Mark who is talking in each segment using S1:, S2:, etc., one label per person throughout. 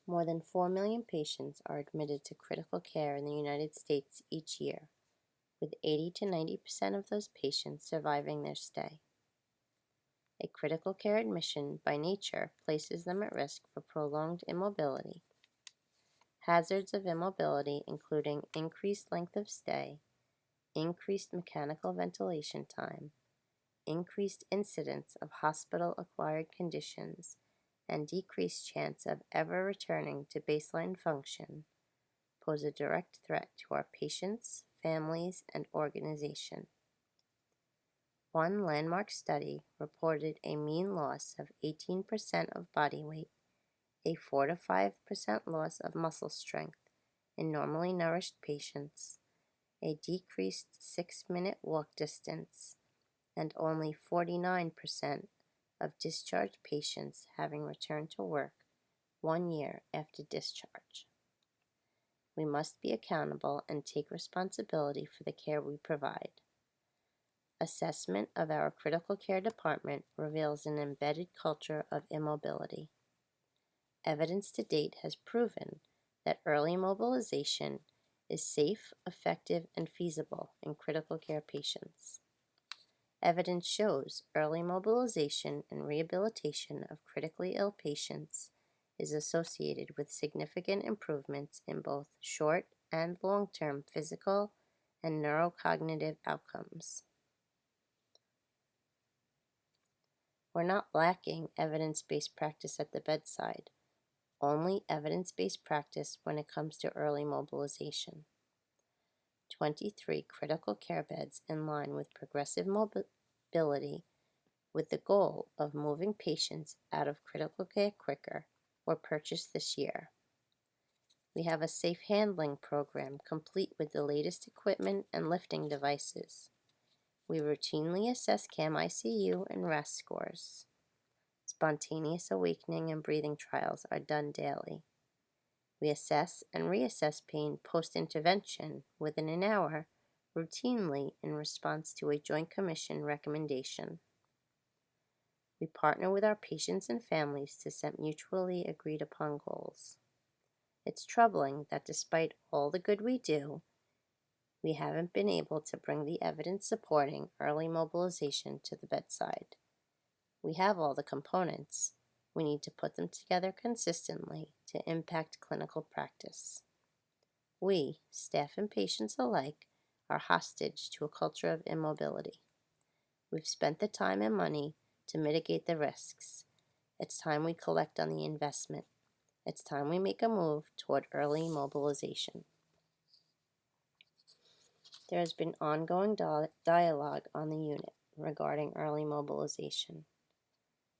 S1: More than 4 million patients are admitted to critical care in the United States each year, with 80 to 90% of those patients surviving their stay. A critical care admission by nature places them at risk for prolonged immobility. Hazards of immobility including increased length of stay, increased mechanical ventilation time, increased incidence of hospital-acquired conditions, and decreased chance of ever returning to baseline function pose a direct threat to our patients, families, and organization. One landmark study reported a mean loss of 18% of body weight, a 4 to 5% loss of muscle strength in normally nourished patients, a decreased 6-minute walk distance, and only 49% of discharged patients having returned to work 1 year after discharge. We must be accountable and take responsibility for the care we provide. Assessment of our critical care department reveals an embedded culture of immobility. Evidence to date has proven that early mobilization is safe, effective, and feasible in critical care patients. Evidence shows early mobilization and rehabilitation of critically ill patients is associated with significant improvements in both short and long-term physical and neurocognitive outcomes. We're not lacking evidence-based practice at the bedside, only evidence-based practice when it comes to early mobilization. 23 critical care beds in line with progressive mobility with the goal of moving patients out of critical care quicker were purchased this year. We have a safe handling program complete with the latest equipment and lifting devices. We routinely assess CAM-ICU and RASS scores. Spontaneous awakening and breathing trials are done daily. We assess and reassess pain post-intervention within an hour, routinely in response to a Joint Commission recommendation. We partner with our patients and families to set mutually agreed upon goals. It's troubling that despite all the good we do, we haven't been able to bring the evidence supporting early mobilization to the bedside. We have all the components. We need to put them together consistently to impact clinical practice. We, staff and patients alike, are hostage to a culture of immobility. We've spent the time and money to mitigate the risks. It's time we collect on the investment. It's time we make a move toward early mobilization. There has been ongoing dialogue on the unit regarding early mobilization.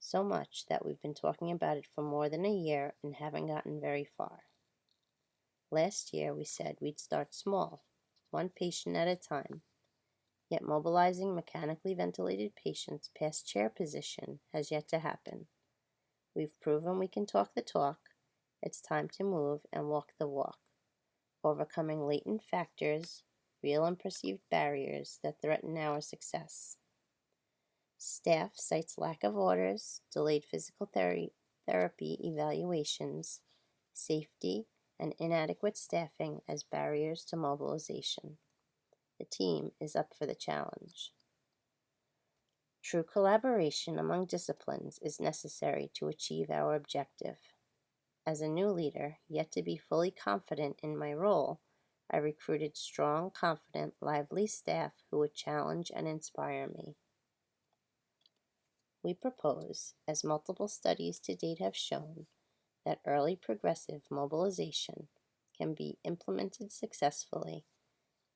S1: So much that we've been talking about it for more than a year and haven't gotten very far. Last year we said we'd start small, one patient at a time, yet mobilizing mechanically ventilated patients past chair position has yet to happen. We've proven we can talk the talk. It's time to move and walk the walk, overcoming latent factors, real and perceived barriers that threaten our success. Staff cites lack of orders, delayed physical therapy evaluations, safety, and inadequate staffing as barriers to mobilization. The team is up for the challenge. True collaboration among disciplines is necessary to achieve our objective. As a new leader, yet to be fully confident in my role, I recruited strong, confident, lively staff who would challenge and inspire me. We propose, as multiple studies to date have shown, that early progressive mobilization can be implemented successfully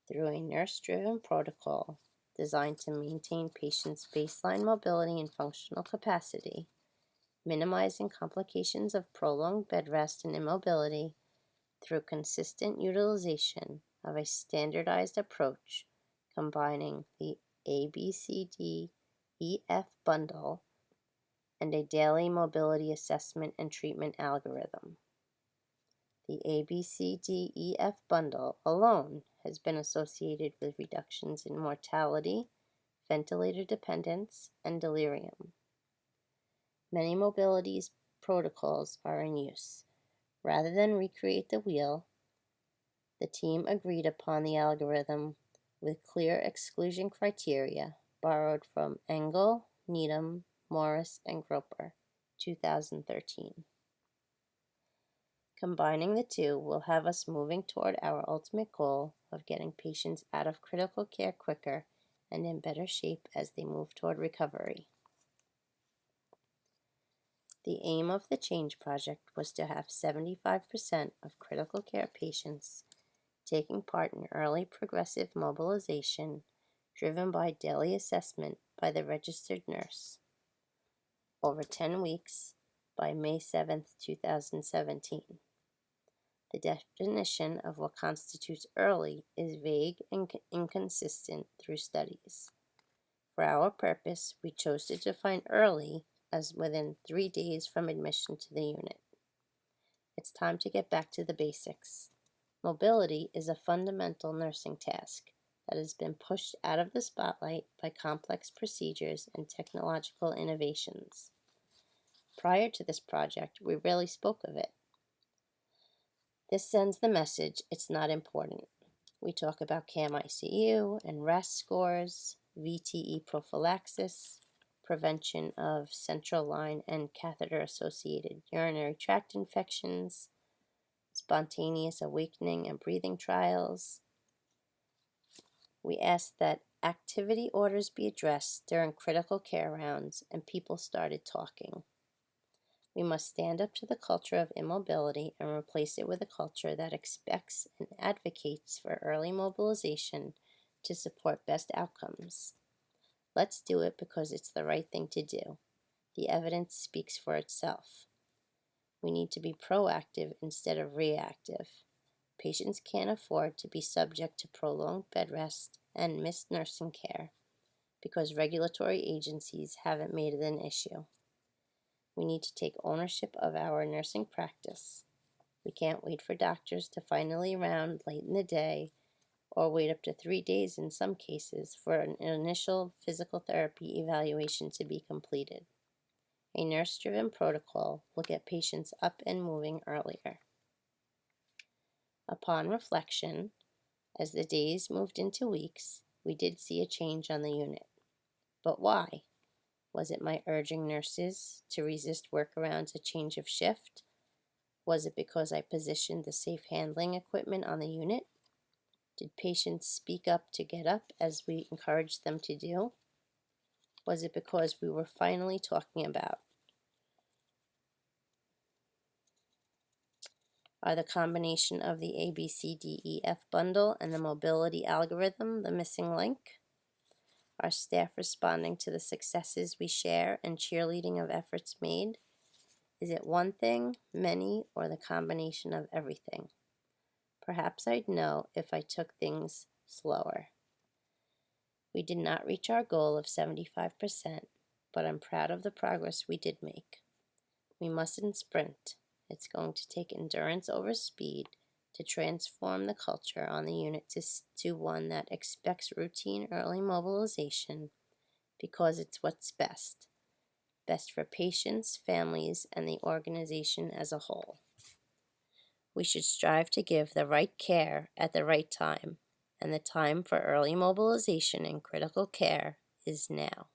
S1: through a nurse-driven protocol designed to maintain patients' baseline mobility and functional capacity, minimizing complications of prolonged bed rest and immobility through consistent utilization of a standardized approach combining the ABCDEF bundle and a daily mobility assessment and treatment algorithm. The ABCDEF bundle alone has been associated with reductions in mortality, ventilator dependence, and delirium. Many mobility protocols are in use, Rather than recreate the wheel, the team agreed upon the algorithm with clear exclusion criteria borrowed from Engel, Needham, Morris, and Groper, 2013. Combining the two will have us moving toward our ultimate goal of getting patients out of critical care quicker and in better shape as they move toward recovery. The aim of the Change Project was to have 75% of critical care patients taking part in early progressive mobilization driven by daily assessment by the registered nurse over 10 weeks by May 7, 2017. The definition of what constitutes early is vague and inconsistent through studies. For our purpose, we chose to define early as within 3 days from admission to the unit. It's time to get back to the basics. Mobility is a fundamental nursing task that has been pushed out of the spotlight by complex procedures and technological innovations. Prior to this project, we rarely spoke of it. This sends the message it's not important. We talk about CAM ICU and RAS scores, VTE prophylaxis, prevention of central line and catheter-associated urinary tract infections, spontaneous awakening and breathing trials. We ask that activity orders be addressed during critical care rounds, and people started talking. We must stand up to the culture of immobility and replace it with a culture that expects and advocates for early mobilization to support best outcomes. Let's do it because it's the right thing to do. The evidence speaks for itself. We need to be proactive instead of reactive. Patients can't afford to be subject to prolonged bed rest and missed nursing care because regulatory agencies haven't made it an issue. We need to take ownership of our nursing practice. We can't wait for doctors to finally round late in the day or wait up to 3 days in some cases for an initial physical therapy evaluation to be completed. A nurse-driven protocol will get patients up and moving earlier. Upon reflection, as the days moved into weeks, we did see a change on the unit. But why? Was it my urging nurses to resist workarounds a change of shift? Was it because I positioned the safe handling equipment on the unit? Did patients speak up to get up as we encouraged them to do? Was it because we were finally talking about? Are the combination of the ABCDEF bundle and the mobility algorithm the missing link? Are staff responding to the successes we share and cheerleading of efforts made? Is it one thing, many, or the combination of everything? Perhaps I'd know if I took things slower. We did not reach our goal of 75%, but I'm proud of the progress we did make. We mustn't sprint. It's going to take endurance over speed to transform the culture on the unit to one that expects routine early mobilization because it's what's best. Best for patients, families, and the organization as a whole. We should strive to give the right care at the right time, and the time for early mobilization in critical care is now.